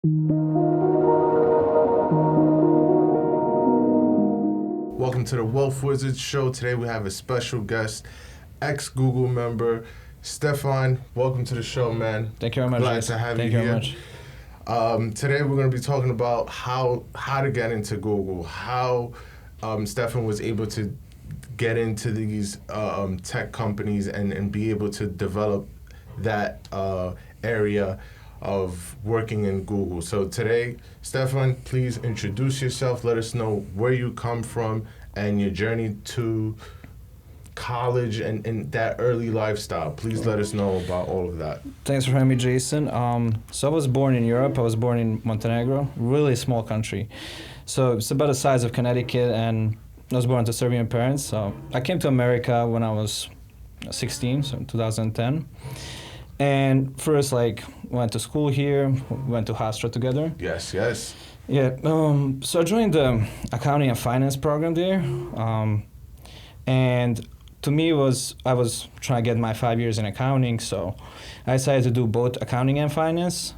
Welcome to the Wealth Wizards show. Today we have a special guest, ex-Google member, Stefan. Welcome to the show, man. Thank you very much. Glad to have you here. Thank you very much. Today we're going to be talking about how to get into Google, how Stefan was able to get into these tech companies and be able to develop that area of working in Google. So today, Stefan, please introduce yourself. Let us know where you come from and your journey to college and that early lifestyle. Please let us know about all of that. Thanks for having me, Jason. So I was born in Europe. I was born in Montenegro, really small country. So it's about the size of Connecticut, and I was born to Serbian parents. So I came to America when I was 16, so in 2010. And first, went to school here, went to Hofstra together. Yes. Yeah, so I joined the accounting and finance program there. And to me, I was trying to get my 5 years in accounting, so I decided to do both accounting and finance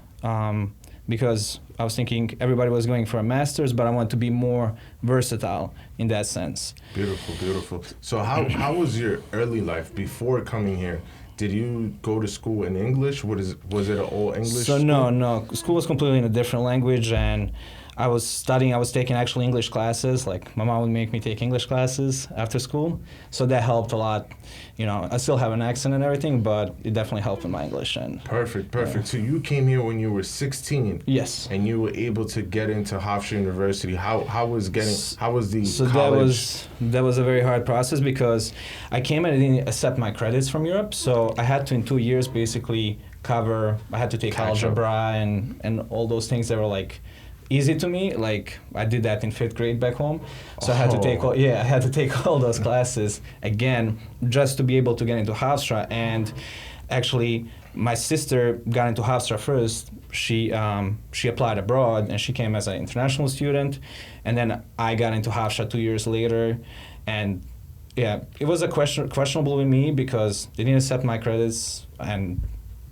because I was thinking everybody was going for a master's, but I want to be more versatile in that sense. Beautiful. So how was your early life before coming here? Did you go to school in English? Was it an all English So school? No. School was completely in a different language, and I was taking actual English classes. Like, my mom would make me take English classes after school. So that helped a lot. You know, I still have an accent and everything, but it definitely helped with my English. And Perfect. So you came here when you were 16. Yes. And you were able to get into Hofstra University. How was the so college? that was a very hard process because I came and I didn't accept my credits from Europe. So I had to, in 2 years, basically I had to take algebra and all those things that were easy to me. Like, I did that in 5th grade back home. So I had to take all those classes again just to be able to get into Hofstra. And actually, my sister got into Hofstra first. She applied abroad and she came as an international student. And then I got into Hofstra 2 years later. And yeah, it was questionable with me because they didn't accept my credits, and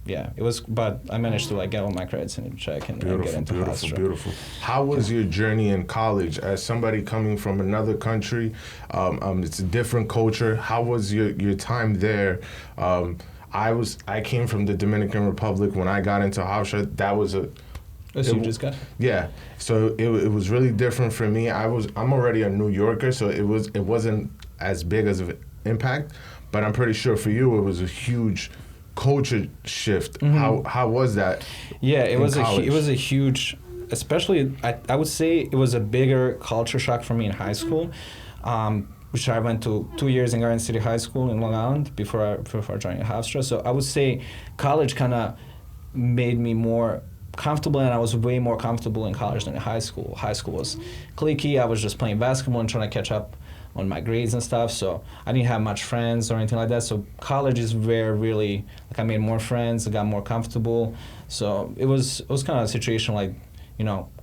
yeah, it was, but I managed to get all my credits in check and get into Hofstra. Beautiful. How was your journey in college as somebody coming from another country? It's a different culture. How was your time there? I came from the Dominican Republic. When I got into Hofstra, You just got? Yeah. So it was really different for me. I'm already a New Yorker, so it wasn't as big as an impact, but I'm pretty sure for you it was a huge culture shift. Mm-hmm. How was that? Yeah, it was a huge, especially I would say it was a bigger culture shock for me in high school, which I went to 2 years in Garden City High School in Long Island before joining Hofstra. So I would say college kind of made me more comfortable, and I was way more comfortable in college than in high school. High school was cliquey. I was just playing basketball and trying to catch up on my grades and stuff, so I didn't have much friends or anything like that. So college is where really I made more friends, I got more comfortable. So it was kind of a situation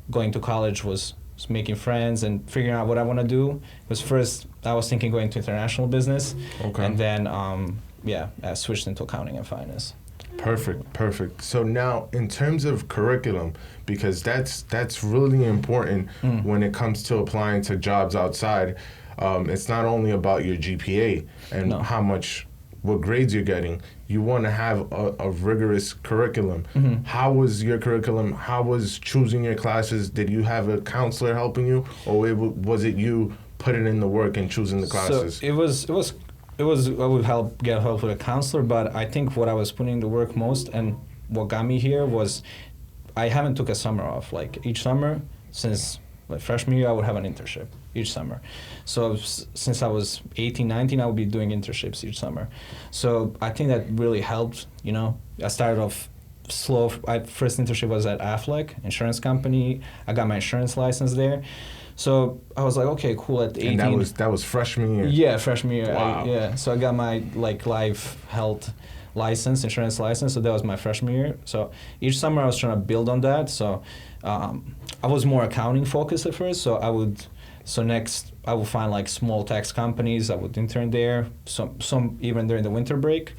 going to college was making friends and figuring out what I want to do. Because first I was thinking going to international business, okay, and then I switched into accounting and finance. Perfect. So now, in terms of curriculum, because that's really important when it comes to applying to jobs outside. It's not only about your GPA and what grades you're getting. You want to have a rigorous curriculum. Mm-hmm. How was your curriculum? How was choosing your classes? Did you have a counselor helping you, or was it you putting in the work and choosing the classes? So it was I would get help with a counselor, but I think what I was putting in the work most and what got me here was I haven't took a summer off. Each summer since freshman year, I would have an internship each summer. So since I was 18, 19, I would be doing internships each summer. So I think that really helped, I started off slow. My first internship was at Aflac, insurance company. I got my insurance license there. So I was like, okay, cool, at 18. And that was freshman year? Yeah, freshman year. Wow. So I got my life health license, insurance license, so that was my freshman year. So each summer I was trying to build on that. So I was more accounting focused at first, next I would find small tax companies. I would intern there, some even during the winter break.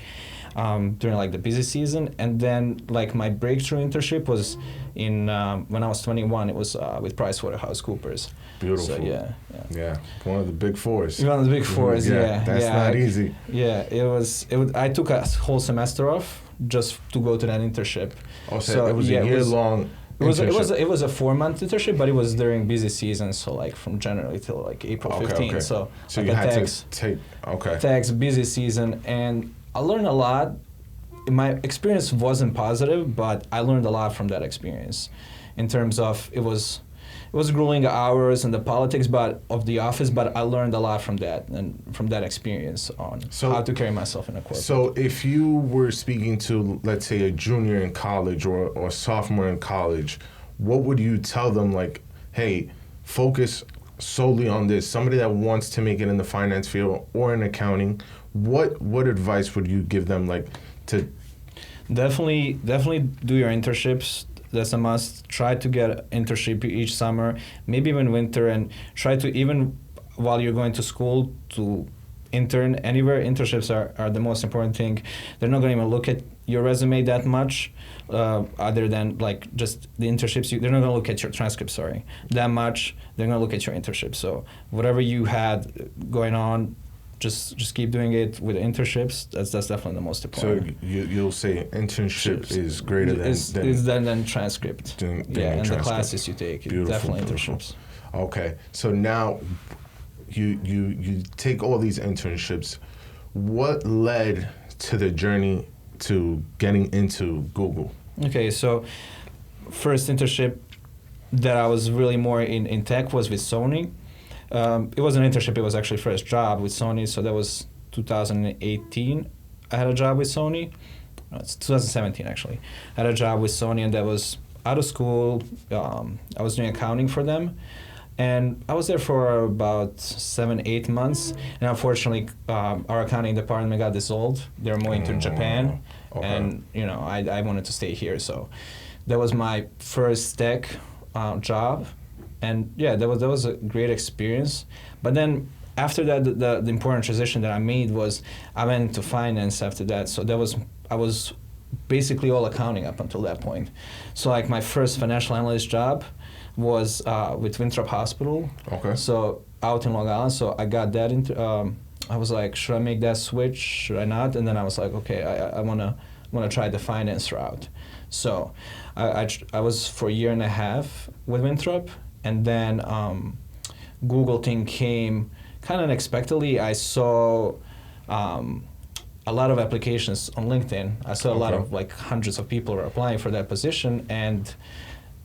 during like the busy season. And then like my breakthrough internship was in when I was 21. It was with PricewaterhouseCoopers. Beautiful. So Yeah, one of the big fours. One of the big fours. Yeah, that's not easy. Yeah, it was. I took a whole semester off just to go to that internship. Oh, so it was a year-long. It was a 4-month internship, but it was during busy season, so like from January till like April 15th. Okay. So So like you had tax, to take. tax busy season, and I learned a lot. My experience wasn't positive, but I learned a lot from that experience, in terms of it was grueling hours and the politics of the office, but I learned a lot from that and from that experience on how to carry myself in a corporate. So if you were speaking to, let's say, a junior in college or a sophomore in college, what would you tell them? Like, hey, focus solely on this. Somebody that wants to make it in the finance field or in accounting, what advice would you give them? Like, to definitely do your internships. That's a must. Try to get an internship each summer, maybe even winter, and try to, even while you're going to school, to intern anywhere. Internships are the most important thing. They're not going to even look at your resume that much, other than like just the internships. They're not going to look at your transcript, that much. They're going to look at your internship. So whatever you had going on, just keep doing it with internships. That's definitely the most important. So you'll say internship is greater than transcript. And the classes you take. Definitely internships. Okay, so now you take all these internships. What led to the journey to getting into Google? Okay, so first internship that I was really more in tech was with Sony. It was an internship. It was actually first job with Sony. So that was 2018. I had a job with Sony. No, it's 2017 actually. I had a job with Sony, and that was out of school. I was doing accounting for them, and I was there for about 7-8 months. And unfortunately, our accounting department got dissolved. They were moving to Japan, and I wanted to stay here. So that was my first tech job. And yeah, that was a great experience. But then after that, the important transition that I made was I went into finance after that. So I was basically all accounting up until that point. So like my first financial analyst job was with Winthrop Hospital. Okay. So out in Long Island. So I got that into. I was like, should I make that switch? Should I not? And then I was like, okay, I wanna try the finance route. So I was for a year and a half with Winthrop. And then Google thing came kind of unexpectedly. I saw a lot of applications on LinkedIn. I saw a lot of like hundreds of people were applying for that position, and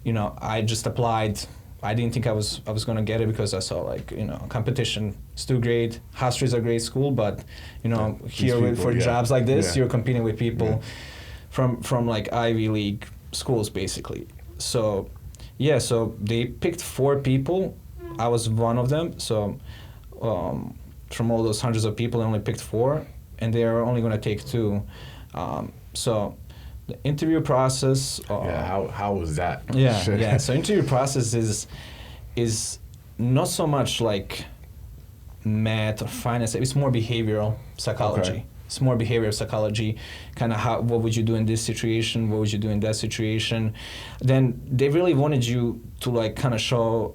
I just applied. I didn't think I was going to get it because I saw like competition is too great. Hofstra is a great school, but for jobs like this, you're competing with people from like Ivy League schools basically. So. Yeah, so they picked 4 people. I was one of them. So from all those hundreds of people, they only picked 4, and they are only going to take 2. So the interview process. How was that? Yeah. So interview process is not so much like math or finance. It's more behavioral psychology. Okay. It's more behavioral psychology, kind of what would you do in this situation, what would you do in that situation. Then they really wanted you to like kind of show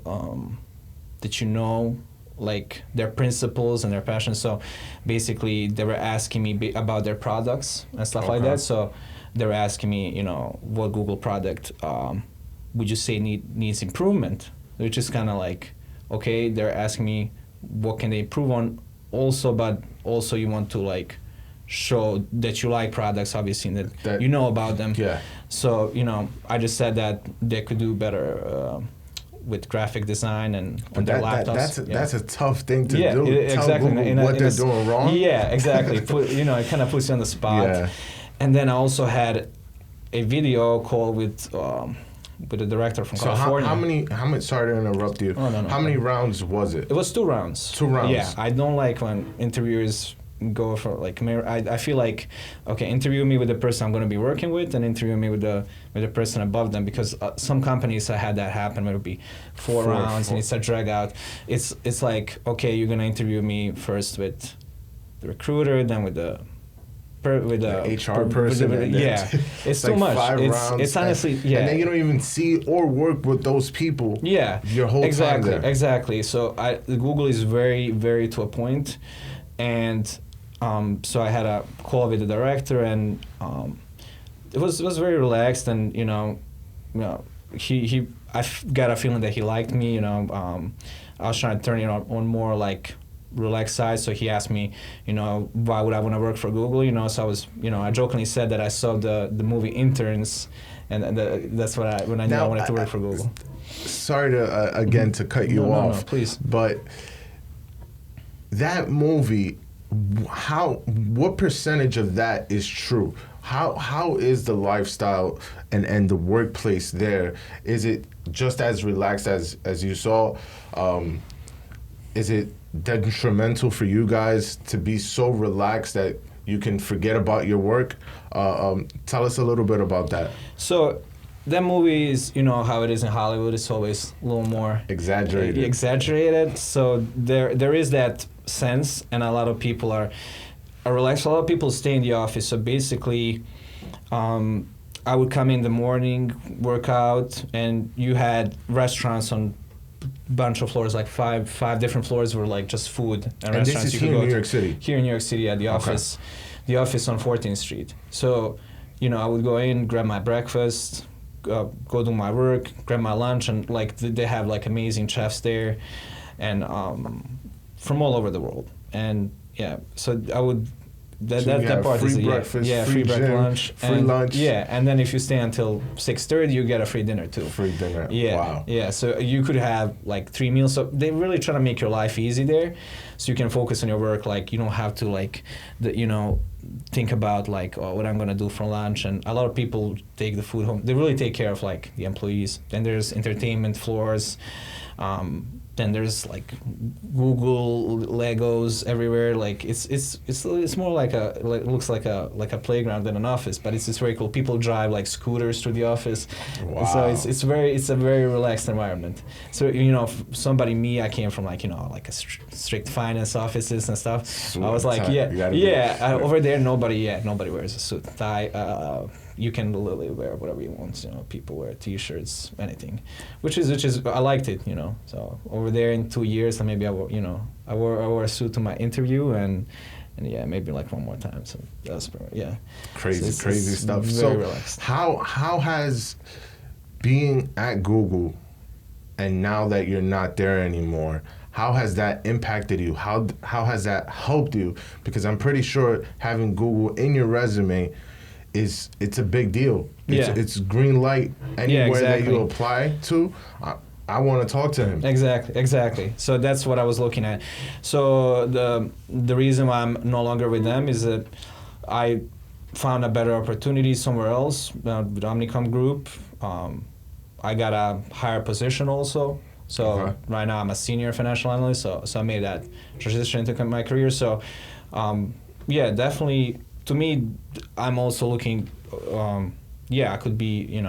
that like their principles and their passions. So basically they were asking me about their products and stuff like that. So they were asking me, what Google product would you say needs improvement, which is kind of like, okay, they're asking me what can they improve on also, but also you want to like show that you like products, obviously, that you know about them. Yeah. So, I just said that they could do better with graphic design and on their laptops. That's a tough thing to do. Exactly. Tell Google what they're doing wrong. Yeah, exactly. It kind of puts you on the spot. Yeah. And then I also had a video call with the director from California. How many? Sorry to interrupt you. Oh, no. How many rounds was it? It was 2 rounds. 2 rounds. Yeah, I don't like when interviewers go for like I feel like, okay, interview me with the person I'm going to be working with, and interview me with the person above them, because some companies I had that happen where it would be 4 rounds and it's a drag out. It's like, okay, you're going to interview me first with the recruiter, then with the with a HR person. And yeah, it's too like much. 5 rounds. It's honestly, yeah. And then you don't even see or work with those people. Yeah, your whole time there. Exactly. So Google is very, very to a point, and so I had a call with the director, and it was very relaxed, and I got a feeling that he liked me. I was trying to turn it on more like relaxed side. So he asked me, why would I want to work for Google? So I was, I jokingly said that I saw the movie Interns, and that's when I knew I wanted to work for Google. Sorry to again to cut you off. No, please. But that movie, what percentage of that is true? How is the lifestyle and the workplace there? Is it just as relaxed as you saw? Is it detrimental for you guys to be so relaxed that you can forget about your work? Tell us a little bit about that. So that movie is, how it is in Hollywood. It's always a little more exaggerated. So there is that sense, and a lot of people are relaxed. A lot of people stay in the office. So basically, I would come in the morning, work out, and you had restaurants on bunch of floors, like five different floors were like just food and restaurants. This is here in New York City? Here in New York City at the office. The office on 14th Street. So, I would go in, grab my breakfast, go do my work, grab my lunch, and like they have like amazing chefs there, and from all over the world. And yeah, so I would that part free is breakfast, free gym, lunch, free lunch. Yeah, and then if you stay until 6:30, you get a free dinner too. Free dinner. Yeah. Wow. Yeah. So you could have like 3 meals. So they really try to make your life easy there, so you can focus on your work. Like you don't have to think about like what I'm gonna do for lunch. And a lot of people take the food home. They really take care of like the employees. Then there's entertainment floors. Then there's like Google Legos everywhere. Like it's more like looks like a playground than an office, but it's very cool. People drive like scooters through the office. Wow. So it's a very relaxed environment. So I came from like a strict finance offices and stuff. Suit I was like over there nobody wears a suit and tie. You can literally wear whatever you want. People wear T-shirts, anything, which is I liked it. So over there in 2 years, maybe I wore a suit to my interview and yeah, maybe like one more time. So that was crazy stuff. Very relaxed. How has being at Google, and now that you're not there anymore, how has that impacted you? How has that helped you? Because I'm pretty sure having Google in your resume it's a big deal. It's green light anywhere that you apply to. I want to talk to him. Exactly. So that's what I was looking at. So the reason why I'm no longer with them is that I found a better opportunity somewhere else with Omnicom Group. I got a higher position also. So right now I'm a senior financial analyst. So I made that transition into my career. So definitely. To me, I'm also looking. I could be.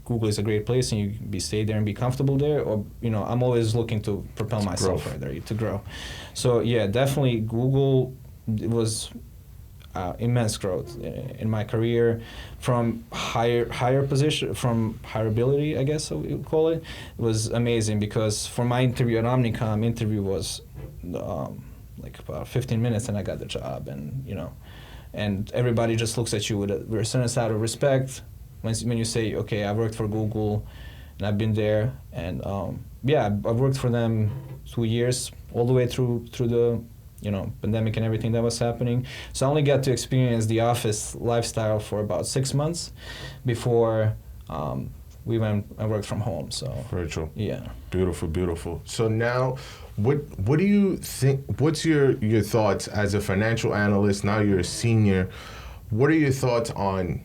Google is a great place, and you can stay there and be comfortable there. Or I'm always looking to propel myself further to grow. So definitely Google was immense growth in my career, from higher position, from hireability, I guess we would call it. It was amazing because for my interview at Omnicom, interview was like about 15 minutes, and I got the job, and and everybody just looks at you with a certain side of respect when you say, okay, I worked for Google, and I've been there, and I've worked for them 2 years, all the way through the pandemic and everything that was happening. So I only got to experience the office lifestyle for about 6 months before we went and worked from home. So virtual. Yeah. Beautiful. So now, what do you think? What's your thoughts as a financial analyst? Now you're a senior. What are your thoughts on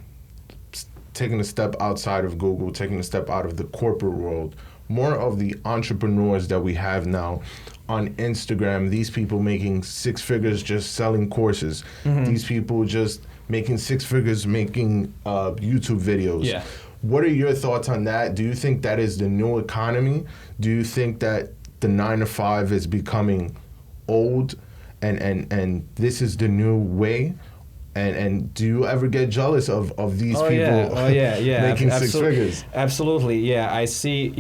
taking a step outside of Google, taking a step out of the corporate world, more of the entrepreneurs that we have now on Instagram? These people making 6 figures just selling courses. Mm-hmm. These people just making 6 figures making YouTube videos. Yeah. What are your thoughts on that? Do you think that is the new economy? Do you think that the 9 to 5 is becoming old and this is the new way? And do you ever get jealous of these people yeah. making six figures? Absolutely, yeah. I see,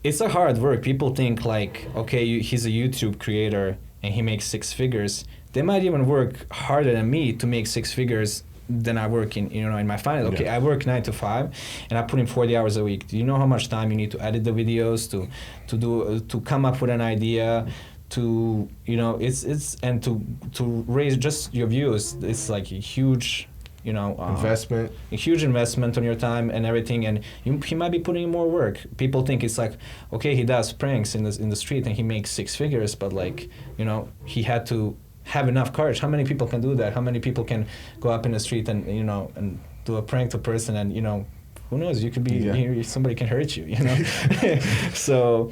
it's a hard work. People think like, okay, he's a YouTube creator and he makes six figures. They might even work harder than me to make six figures than I work in my finance. Okay, I work 9 to 5 and I put in 40 hours a week. Do you know how much time you need to edit the videos, to come up with an idea, to it's and to raise just your views? It's like a huge investment, a huge investment on your time and everything, and he might be putting in more work. People think it's like, okay, he does pranks in the street and he makes six figures, but like he had to have enough courage. How many people can do that? How many people can go up in the street and and do a prank to a person, and who knows, you could be somebody can hurt you, So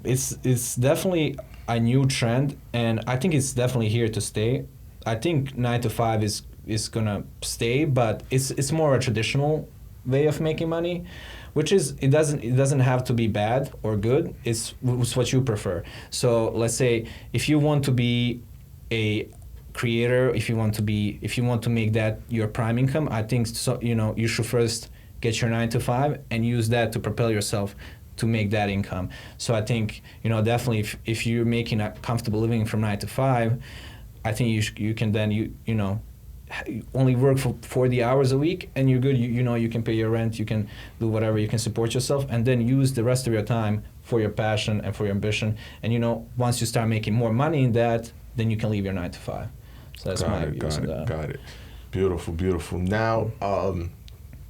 it's definitely a new trend, and I think it's definitely here to stay. I think 9 to 5 is gonna stay, but it's more a traditional way of making money, which is it doesn't have to be bad or good. It's what you prefer. So let's say if you want to be a creator, if you want to make that your prime income, I think you should first get your 9 to 5 and use that to propel yourself to make that income. So I think definitely if you're making a comfortable living from 9 to 5, I think you can then only work for 40 hours a week and you're good. You can pay your rent, you can do whatever, you can support yourself, and then use the rest of your time for your passion and for your ambition. And once you start making more money in that, then you can leave your 9 to 5. So that's my views on that. Got it. Beautiful. Now,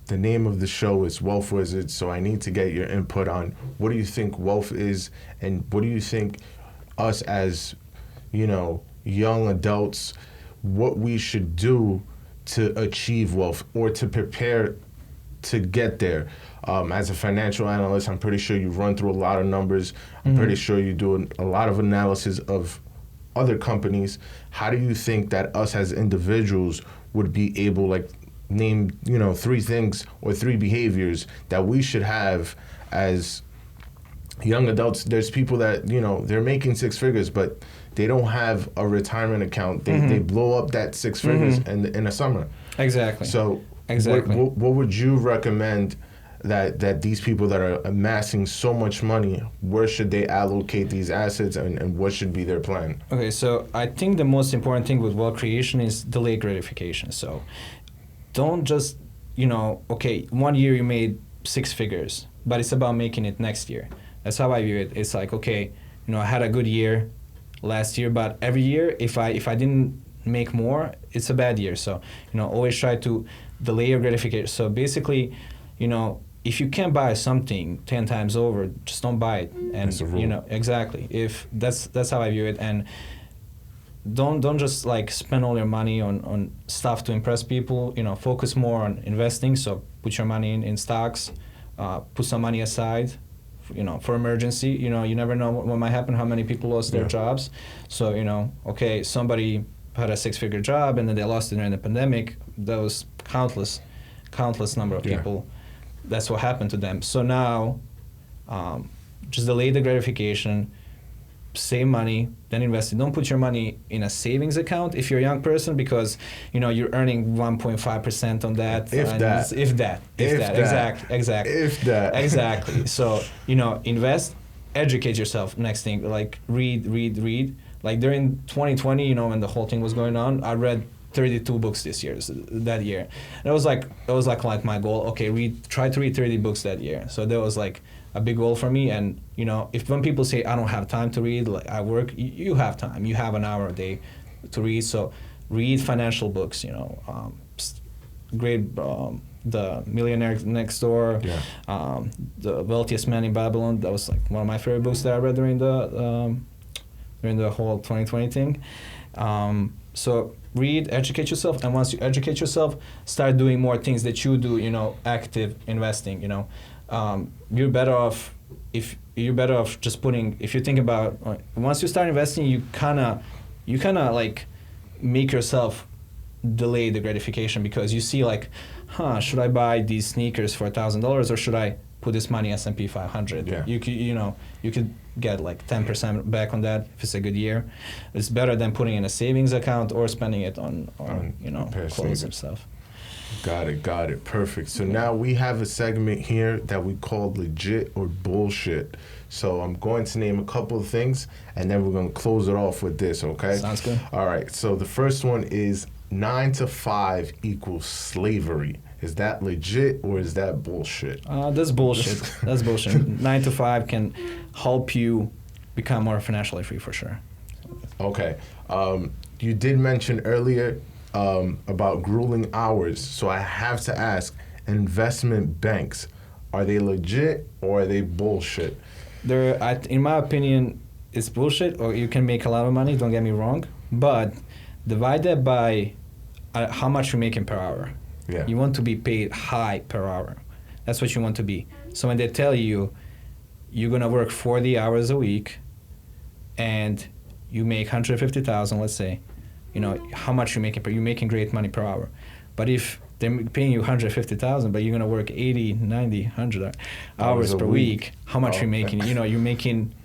the name of the show is Wealth Wizards, so I need to get your input on what do you think wealth is, and what do you think us as, young adults, what we should do to achieve wealth or to prepare to get there. As a financial analyst, I'm pretty sure you run through a lot of numbers. I'm pretty sure you do a lot of analysis of other companies. How do you think that us as individuals would be able, name 3 things or 3 behaviors that we should have as young adults? There's people that they're making 6 figures, but they don't have a retirement account. They blow up that 6 figures in the summer. Exactly. So exactly. What would you recommend that these people that are amassing so much money, where should they allocate these assets, and what should be their plan? Okay, so I think the most important thing with wealth creation is delayed gratification. So don't just, 1 year you made 6 figures, but it's about making it next year. That's how I view it. It's like, okay, I had a good year last year, but every year, if I didn't make more, it's a bad year. So, always try to delay your gratification. So basically, if you can't buy something 10 times over, just don't buy it. And that's a rule. Exactly. If that's how I view it. And don't just spend all your money on stuff to impress people. Focus more on investing. So put your money in stocks, put some money aside, for emergency. You never know what might happen, how many people lost their jobs. So, okay, somebody had a 6-figure job and then they lost it during the pandemic. That was countless number of people. That's what happened to them. So now, just delay the gratification, save money, then invest it. Don't put your money in a savings account if you're a young person, because you're earning 1.5% on that. If that. Exactly. So invest, educate yourself. Next thing, read. Like during 2020, when the whole thing was going on, I read 32 books that year. And it was like my goal. Okay, try to read 30 books that year. So that was like a big goal for me. And when people say I don't have time to read, I work, you have time. You have an hour a day to read. So read financial books. Great. The Millionaire Next Door, The Wealthiest Man in Babylon. That was one of my favorite books that I read during the whole 2020 thing. So read, educate yourself, and once you educate yourself, start doing more things that you do. Active investing. You're better off if just putting. If you think about once you start investing, you kind of make yourself delay the gratification, because you see should I buy these sneakers for $1,000 or should I put this money S&P 500. Yeah. You could get like 10% back on that if it's a good year. It's better than putting in a savings account or spending it on clothes and stuff. Got it. Perfect. So now we have a segment here that we call legit or bullshit. So I'm going to name a couple of things, and then we're going to close it off with this, okay? Sounds good. All right. So the first one is 9 to 5 equals slavery. Is that legit or is that bullshit? That's bullshit. That's bullshit. 9 to 5 can help you become more financially free for sure. Okay. You did mention earlier about grueling hours. So I have to ask, investment banks, are they legit or are they bullshit? In my opinion, it's bullshit, or you can make a lot of money, don't get me wrong, but divide that by how much you're making per hour. Yeah. You want to be paid high per hour. That's what you want to be. So when they tell you you're going to work 40 hours a week and you make 150,000, let's say, how much you're making great money per hour. But if they're paying you 150,000, but you're going to work 80, 90, 100 hours per week, how much you're making? You're making,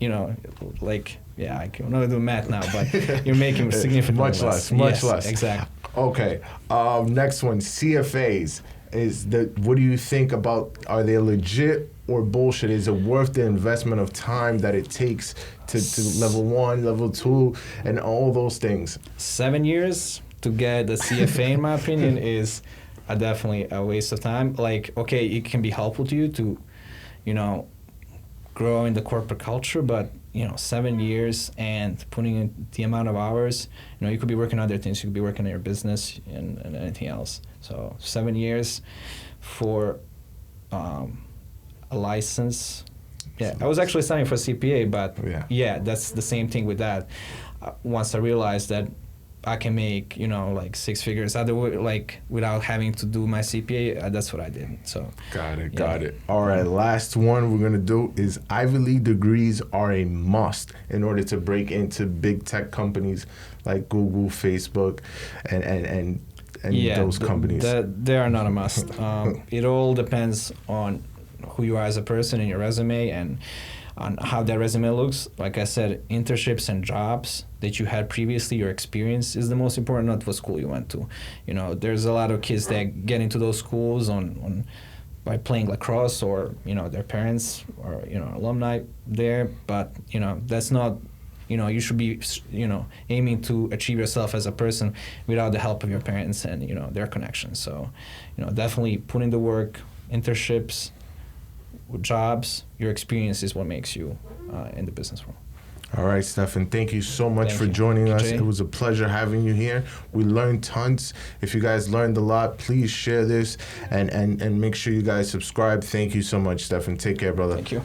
I cannot do math now, but you're making significantly much less. Exactly. Okay. Next one, CFAs. What do you think about, are they legit or bullshit? Is it worth the investment of time that it takes to level 1, level 2, and all those things? 7 years to get the CFA, in my opinion, is definitely a waste of time. Okay, it can be helpful to you to, grow in the corporate culture, but 7 years and putting in the amount of hours, you could be working on other things. You could be working on your business and anything else. So 7 years for a license. Yeah, I was actually studying for CPA, but yeah, that's the same thing with that. Once I realized that I can make, 6 figures without having to do my CPA, that's what I did. So Got it. All right, last one we're going to do is Ivy League degrees are a must in order to break into big tech companies like Google, Facebook, and those companies. They are not a must. It all depends on who you are as a person and your resume and on how that resume looks. Like I said, internships and jobs that you had previously, your experience is the most important, not what school you went to. There's a lot of kids that get into those schools by playing lacrosse or, their parents or, alumni there. But, that's not, you should be, aiming to achieve yourself as a person without the help of your parents and, their connections. So, definitely put in the work, internships, jobs, your experience is what makes you in the business world. All right, Stefan, thank you so much for joining us. It was a pleasure having you here. We learned tons. If you guys learned a lot, please share this and make sure you guys subscribe. Thank you so much, Stefan. Take care, brother. Thank you.